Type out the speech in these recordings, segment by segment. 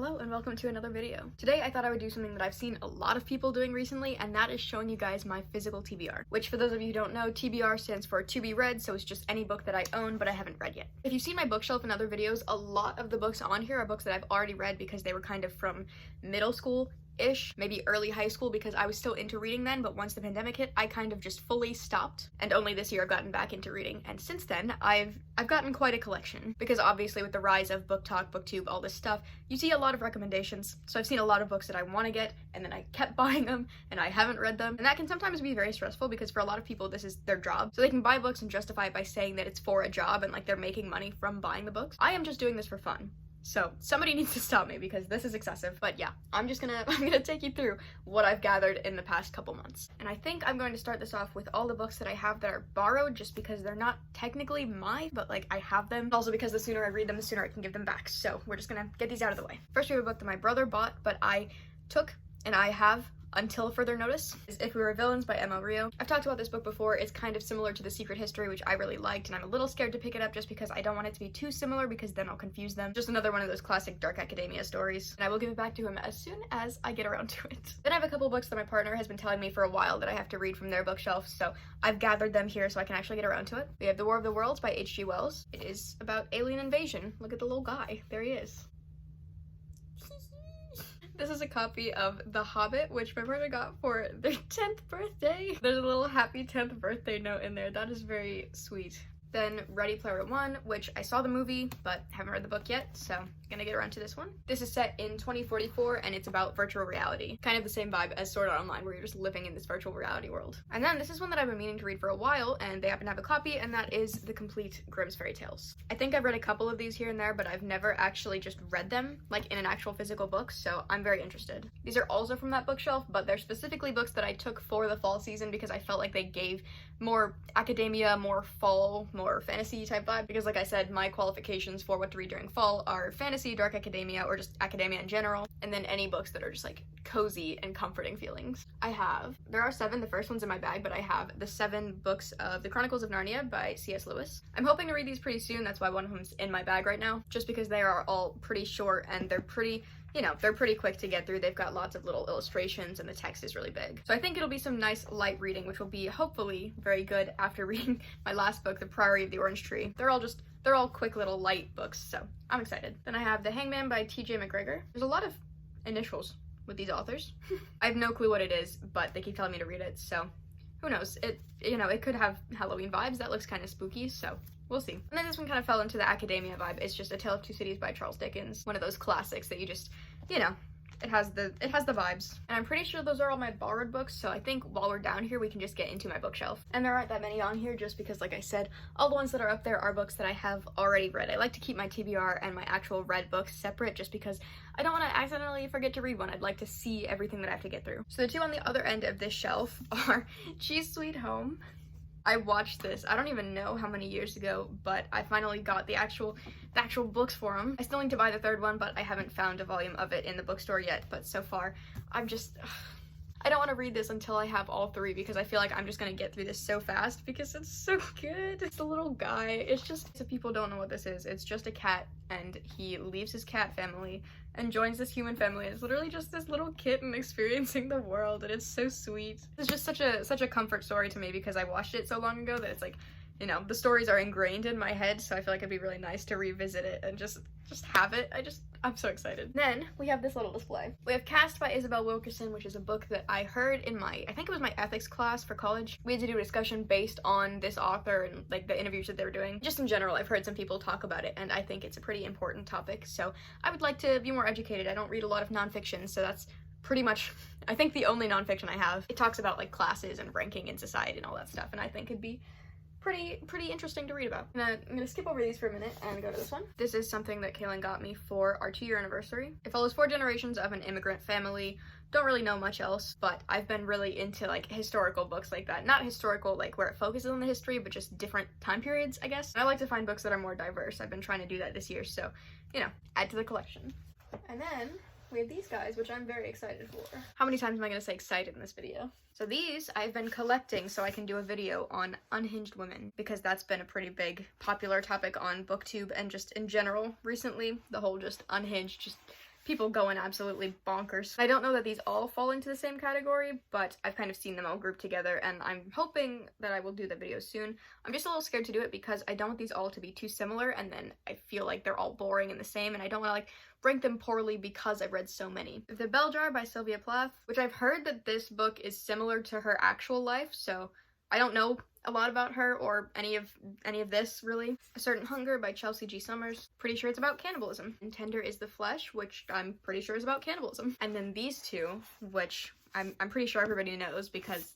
Hello and welcome to another video. Today I thought I would do something that I've seen a lot of people doing recently, and that is showing you guys my physical TBR, which for those of you who don't know, TBR stands for to be read, so it's just any book that I own but I haven't read yet. If you've seen my bookshelf in other videos, a lot of the books on here are books that I've already read because they were kind of from middle school-ish, maybe early high school, because I was still into reading then, but once the pandemic hit, I kind of just fully stopped, and only this year I've gotten back into reading. And since then, I've gotten quite a collection, because obviously with the rise of book talk, booktube, all this stuff, you see a lot of recommendations. So I've seen a lot of books that I want to get, and then I kept buying them, and I haven't read them, and that can sometimes be very stressful because for a lot of people this is their job, so they can buy books and justify it by saying that it's for a job and like they're making money from buying the books. I am just doing this for fun. So somebody needs to stop me because this is excessive. But yeah, I'm gonna take you through what I've gathered in the past couple months. And I think I'm going to start this off with all the books that I have that are borrowed, just because they're not technically mine, but like I have them. Also because the sooner I read them, the sooner I can give them back. So we're just gonna get these out of the way. First we have a book that my brother bought, but I took and I have until further notice, is If We Were Villains by M.L. Rio. I've talked about this book before. It's kind of similar to The Secret History, which I really liked, and I'm a little scared to pick it up just because I don't want it to be too similar because then I'll confuse them. Just another one of those classic dark academia stories, and I will give it back to him as soon as I get around to it. Then I have a couple books that my partner has been telling me for a while that I have to read from their bookshelf, so I've gathered them here so I can actually get around to it. We have The War of the Worlds by H.G. Wells. It is about alien invasion. Look at the little guy. There he is. This is a copy of The Hobbit, which my brother got for their 10th birthday. There's a little happy 10th birthday note in there. That is very sweet. Then Ready Player One, which I saw the movie, but haven't read the book yet, so I'm gonna get around to this one. This is set in 2044, and it's about virtual reality. Kind of the same vibe as Sword Art Online, where you're just living in this virtual reality world. And then this is one that I've been meaning to read for a while, and they happen to have a copy, and that is The Complete Grimm's Fairy Tales. I think I've read a couple of these here and there, but I've never actually just read them, like in an actual physical book, so I'm very interested. These are also from that bookshelf, but they're specifically books that I took for the fall season because I felt like they gave more academia, more fall, more fantasy type vibe, because like I said, my qualifications for what to read during fall are fantasy, dark academia, or just academia in general, and then any books that are just like cozy and comforting feelings. There are 7, the first one's in my bag, but I have the 7 books of The Chronicles of Narnia by C.S. Lewis. I'm hoping to read these pretty soon, that's why one of them's in my bag right now, just because they are all pretty short and they're pretty, they're pretty quick to get through. They've got lots of little illustrations and the text is really big. So I think it'll be some nice light reading, which will be hopefully very good after reading my last book, The Priory of the Orange Tree. They're all quick little light books, so I'm excited. Then I have The Hangman by T.J. McGregor. There's a lot of initials with these authors. I have no clue what it is, but they keep telling me to read it, so who knows? It could have Halloween vibes. That looks kind of spooky, so we'll see. And then this one kind of fell into the academia vibe. It's just A Tale of Two Cities by Charles Dickens. One of those classics that you just, it has the vibes. And I'm pretty sure those are all my borrowed books, so I think while we're down here, we can just get into my bookshelf. And there aren't that many on here just because, like I said, all the ones that are up there are books that I have already read. I like to keep my TBR and my actual read books separate just because I don't want to accidentally forget to read one. I'd like to see everything that I have to get through. So the two on the other end of this shelf are She's Sweet Home. I watched this, I don't even know how many years ago, but I finally got the actual books for them. I still need to buy the third one, but I haven't found a volume of it in the bookstore yet, but so far, I don't want to read this until I have all 3 because I feel like I'm just gonna get through this so fast because it's so good. It's a little guy. It's just, if people don't know what this is, it's just a cat and he leaves his cat family and joins this human family. It's literally just this little kitten experiencing the world, and it's so sweet. It's just such a comfort story to me because I watched it so long ago that it's like, the stories are ingrained in my head, so I feel like it'd be really nice to revisit it and just have it. I'm so excited. Then we have this little display. We have Cast by Isabel Wilkerson, which is a book that I heard in I think it was my ethics class for college. We had to do a discussion based on this author and like the interviews that they were doing. Just in general, I've heard some people talk about it, and I think it's a pretty important topic, so I would like to be more educated. I don't read a lot of nonfiction, so that's pretty much, I think, the only nonfiction I have. It talks about like classes and ranking in society and all that stuff, and I think it'd be pretty interesting to read about. I'm gonna skip over these for a minute and go to this one. This is something that Kaylin got me for our 2-year anniversary. It follows 4 generations of an immigrant family. Don't really know much else, but I've been really into like historical books like that. Not historical like where it focuses on the history, but just different time periods, I guess. And I like to find books that are more diverse. I've been trying to do that this year, so, add to the collection. And then we have these guys, which I'm very excited for. How many times am I gonna say excited in this video? So these I've been collecting so I can do a video on unhinged women, because that's been a pretty big popular topic on booktube and just in general recently. The whole just unhinged, just people going absolutely bonkers. I don't know that these all fall into the same category, but I've kind of seen them all grouped together, and I'm hoping that I will do the video soon. I'm just a little scared to do it because I don't want these all to be too similar, and then I feel like they're all boring and the same, and I don't want to like rank them poorly because I've read so many. The Bell Jar by Sylvia Plath, which I've heard that this book is similar to her actual life, so I don't know a lot about her or any of this really. A Certain Hunger by Chelsea G. Summers. Pretty sure it's about cannibalism. And Tender is the Flesh, which I'm pretty sure is about cannibalism. And then these two, which I'm pretty sure everybody knows because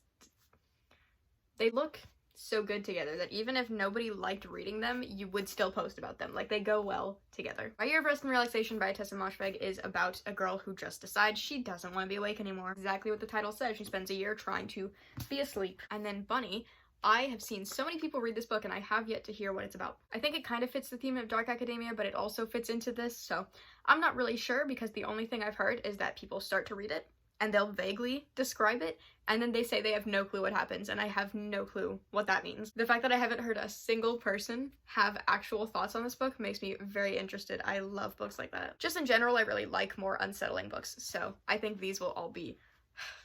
they look so good together that even if nobody liked reading them, you would still post about them. Like, they go well together. My Year of Rest and Relaxation by Tessa Moshfegh is about a girl who just decides she doesn't want to be awake anymore. Exactly what the title says. She spends a year trying to be asleep. And then Bunny, I have seen so many people read this book and I have yet to hear what it's about. I think it kind of fits the theme of dark academia, but it also fits into this, so I'm not really sure because the only thing I've heard is that people start to read it and they'll vaguely describe it, and then they say they have no clue what happens, and I have no clue what that means. The fact that I haven't heard a single person have actual thoughts on this book makes me very interested. I love books like that. Just in general, I really like more unsettling books, so I think these will all be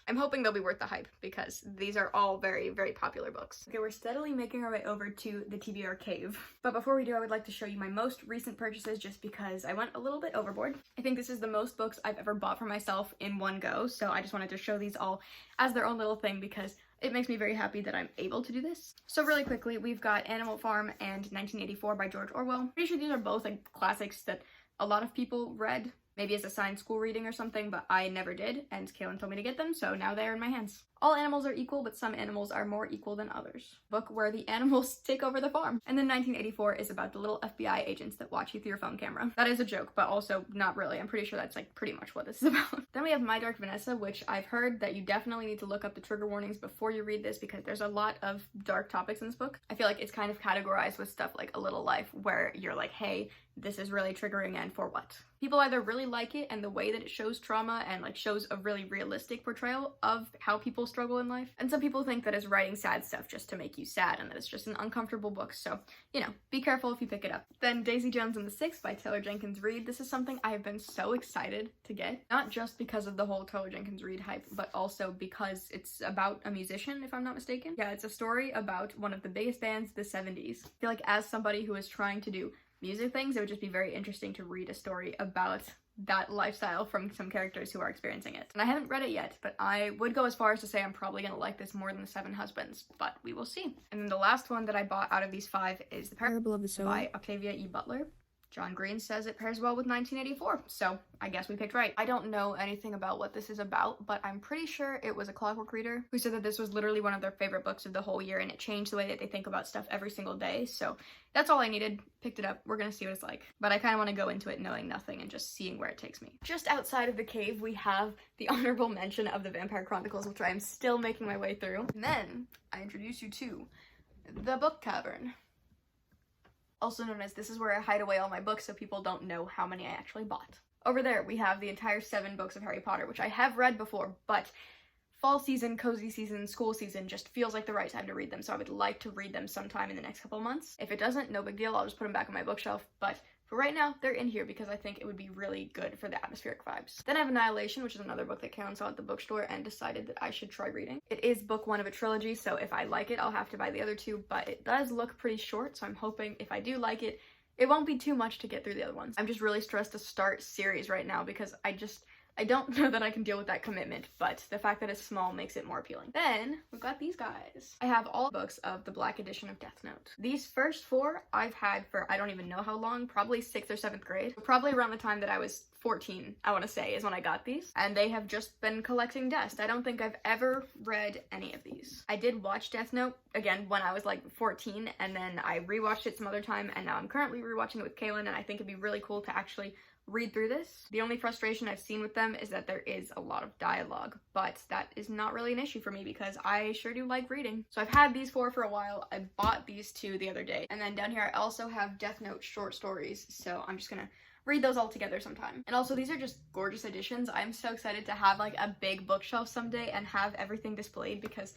I'm hoping they'll be worth the hype because these are all very, very popular books. Okay, we're steadily making our way over to the TBR cave. But before we do, I would like to show you my most recent purchases just because I went a little bit overboard. I think this is the most books I've ever bought for myself in one go, so I just wanted to show these all as their own little thing because it makes me very happy that I'm able to do this. So really quickly, we've got Animal Farm and 1984 by George Orwell. Pretty sure these are both like classics that a lot of people read, maybe as a assigned school reading or something, but I never did, and Kaylin told me to get them, so now they are in my hands. All animals are equal, but some animals are more equal than others. Book where the animals take over the farm. And then 1984 is about the little FBI agents that watch you through your phone camera. That is a joke, but also not really. I'm pretty sure that's like pretty much what this is about. Then we have My Dark Vanessa, which I've heard that you definitely need to look up the trigger warnings before you read this because there's a lot of dark topics in this book. I feel like it's kind of categorized with stuff like A Little Life, where you're like, hey, this is really triggering and for what? People either really like it and the way that it shows trauma and like shows a really realistic portrayal of how people struggle in life. And some people think that it's writing sad stuff just to make you sad and that it's just an uncomfortable book. So, you know, be careful if you pick it up. Then Daisy Jones and the Six by Taylor Jenkins Reid. This is something I have been so excited to get. Not just because of the whole Taylor Jenkins Reid hype, but also because it's about a musician, if I'm not mistaken. Yeah, it's a story about one of the biggest bands of the 70s. I feel like as somebody who is trying to do music things, it would just be very interesting to read a story about that lifestyle from some characters who are experiencing it. And I haven't read it yet, but I would go as far as to say I'm probably gonna like this more than The Seven Husbands, but we will see. And then the last one that I bought out of these five is The Parable of the Sower by Octavia E. Butler. John Green says it pairs well with 1984, so I guess we picked right. I don't know anything about what this is about, but I'm pretty sure it was a Clockwork Reader who said that this was literally one of their favorite books of the whole year and it changed the way that they think about stuff every single day, so that's all I needed. Picked it up. We're gonna see what it's like. But I kind of want to go into it knowing nothing and just seeing where it takes me. Just outside of the cave, we have the honorable mention of the Vampire Chronicles, which I am still making my way through. And then I introduce you to the Book Cavern. Also known as this is where I hide away all my books so people don't know how many I actually bought. Over there, we have the entire 7 books of Harry Potter, which I have read before, but fall season, cozy season, school season just feels like the right time to read them, so I would like to read them sometime in the next couple of months. If it doesn't, no big deal, I'll just put them back on my bookshelf, but for right now, they're in here because I think it would be really good for the atmospheric vibes. Then I have Annihilation, which is another book that Karen saw at the bookstore and decided that I should try reading. It is book 1 of a trilogy, so if I like it, I'll have to buy the other 2, but it does look pretty short, so I'm hoping if I do like it, it won't be too much to get through the other ones. I'm just really stressed to start series right now because I don't know that I can deal with that commitment, but the fact that it's small makes it more appealing. Then, we've got these guys. I have all books of the Black edition of Death Note. These first 4 I've had for I don't even know how long, probably 6th or 7th grade. Probably around the time that I was 14, I want to say, is when I got these. And they have just been collecting dust. I don't think I've ever read any of these. I did watch Death Note, again, when I was like 14, and then I rewatched it some other time, and now I'm currently rewatching it with Kaylin, and I think it'd be really cool to actually read through this. The only frustration I've seen with them is that there is a lot of dialogue, but that is not really an issue for me because I sure do like reading. So I've had these 4 for a while. I bought these 2 the other day. And then down here I also have Death Note short stories, so I'm just gonna read those all together sometime. And also these are just gorgeous editions. I'm so excited to have like a big bookshelf someday and have everything displayed because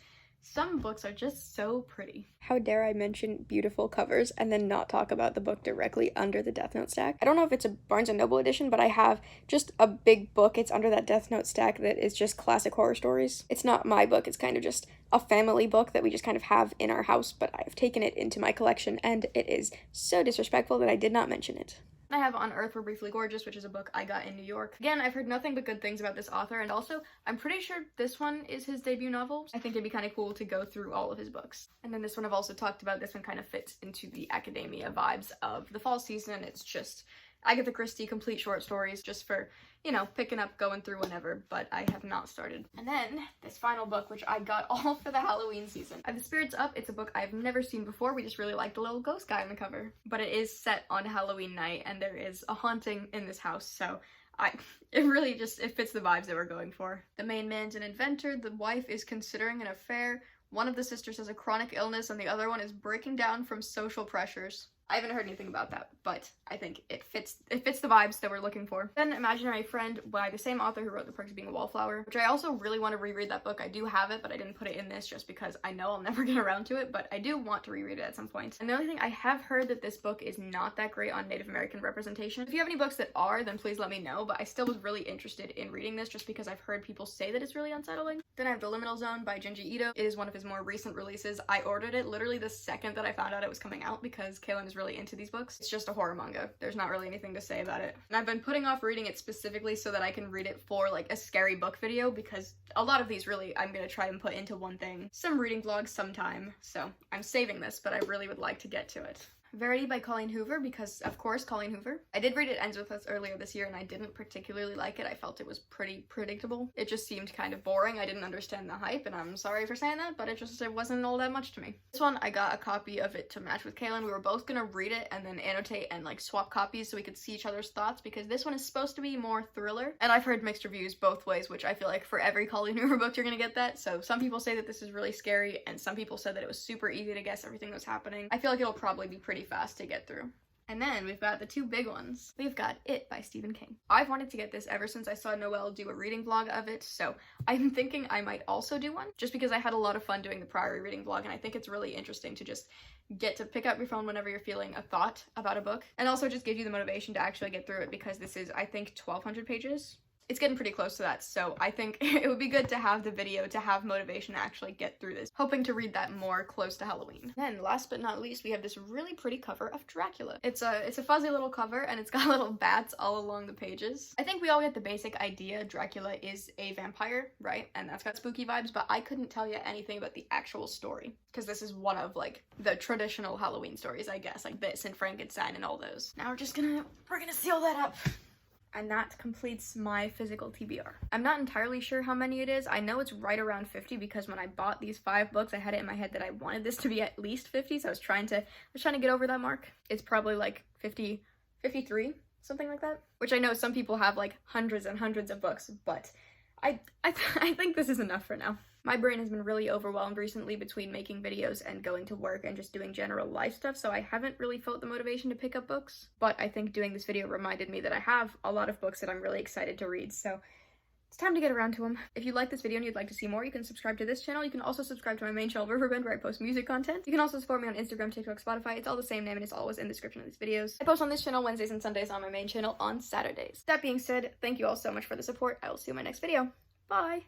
Some books are just so pretty. How dare I mention beautiful covers and then not talk about the book directly under the Death Note stack? I don't know if it's a Barnes & Noble edition, but I have just a big book. It's under that Death Note stack that is just classic horror stories. It's not my book, it's kind of just a family book that we just kind of have in our house, but I've taken it into my collection, and it is so disrespectful that I did not mention it. I have On Earth We're Briefly Gorgeous, which is a book I got in New York. Again, I've heard nothing but good things about this author, and also, I'm pretty sure this one is his debut novel. I think it'd be kind of cool to go through all of his books. And then this one I've also talked about. This one kind of fits into the academia vibes of the fall season. It's just Agatha Christie complete short stories just for, you know, picking up, going through whenever, but I have not started. And then this final book, which I got all for the Halloween season. I have The Spirits Up. It's a book I've never seen before. We just really like the little ghost guy on the cover. But it is set on Halloween night, and there is a haunting in this house, so it fits the vibes that we're going for. The main man's an inventor, the wife is considering an affair, one of the sisters has a chronic illness, and the other one is breaking down from social pressures. I haven't heard anything about that, but I think it fits the vibes that we're looking for. Then Imaginary Friend by the same author who wrote The Perks of Being a Wallflower, which I also really want to reread that book. I do have it, but I didn't put it in this just because I know I'll never get around to it, but I do want to reread it at some point. And the only thing, I have heard that this book is not that great on Native American representation. If you have any books that are, then please let me know, but I still was really interested in reading this just because I've heard people say that it's really unsettling. Then I have The Liminal Zone by Junji Ito. It is one of his more recent releases. I ordered it literally the second that I found out it was coming out because Kaylin is really into these books. It's just a horror manga. There's not really anything to say about it. And I've been putting off reading it specifically so that I can read it for like a scary book video, because a lot of these really I'm gonna try and put into one thing. Some reading vlogs sometime, so I'm saving this, but I really would like to get to it. Verity by Colleen Hoover, because of course Colleen Hoover. I did read It Ends With Us earlier this year and I didn't particularly like it. I felt it was pretty predictable. It just seemed kind of boring. I didn't understand the hype, and I'm sorry for saying that, but it wasn't all that much to me. This one, I got a copy of it to match with Kaylin. We were both gonna read it and then annotate and like swap copies so we could see each other's thoughts, because this one is supposed to be more thriller. And I've heard mixed reviews both ways, which I feel like for every Colleen Hoover book you're gonna get that. So some people say that this is really scary, and some people said that it was super easy to guess everything that was happening. I feel like it'll probably be pretty fast to get through. And then we've got the two big ones. We've got It by Stephen King. I've wanted to get this ever since I saw Noelle do a reading vlog of it, so I'm thinking I might also do one, just because I had a lot of fun doing the prior reading vlog, and I think it's really interesting to just get to pick up your phone whenever you're feeling a thought about a book, and also just give you the motivation to actually get through it, because this is, I think, 1,200 pages. It's getting pretty close to that, so I think it would be good to have the video to have motivation to actually get through this. Hoping to read that more close to Halloween. Then, last but not least, we have this really pretty cover of Dracula. It's a fuzzy little cover, and it's got little bats all along the pages. I think we all get the basic idea. Dracula is a vampire, right? And that's got spooky vibes, but I couldn't tell you anything about the actual story, because this is one of, like, the traditional Halloween stories, I guess, like this and Frankenstein and all those. Now we're gonna seal that up. And that completes my physical TBR. I'm not entirely sure how many it is. I know it's right around 50, because when I bought these 5 books, I had it in my head that I wanted this to be at least 50, so I was trying to get over that mark. It's probably like 50, 53, something like that. Which I know some people have like hundreds and hundreds of books, but I think this is enough for now. My brain has been really overwhelmed recently between making videos and going to work and just doing general life stuff, so I haven't really felt the motivation to pick up books. But I think doing this video reminded me that I have a lot of books that I'm really excited to read, so it's time to get around to them. If you like this video and you'd like to see more, you can subscribe to this channel. You can also subscribe to my main channel, riverbxnd, where I post music content. You can also support me on Instagram, TikTok, Spotify. It's all the same name, and it's always in the description of these videos. I post on this channel Wednesdays and Sundays, on my main channel on Saturdays. That being said, thank you all so much for the support. I will see you in my next video. Bye!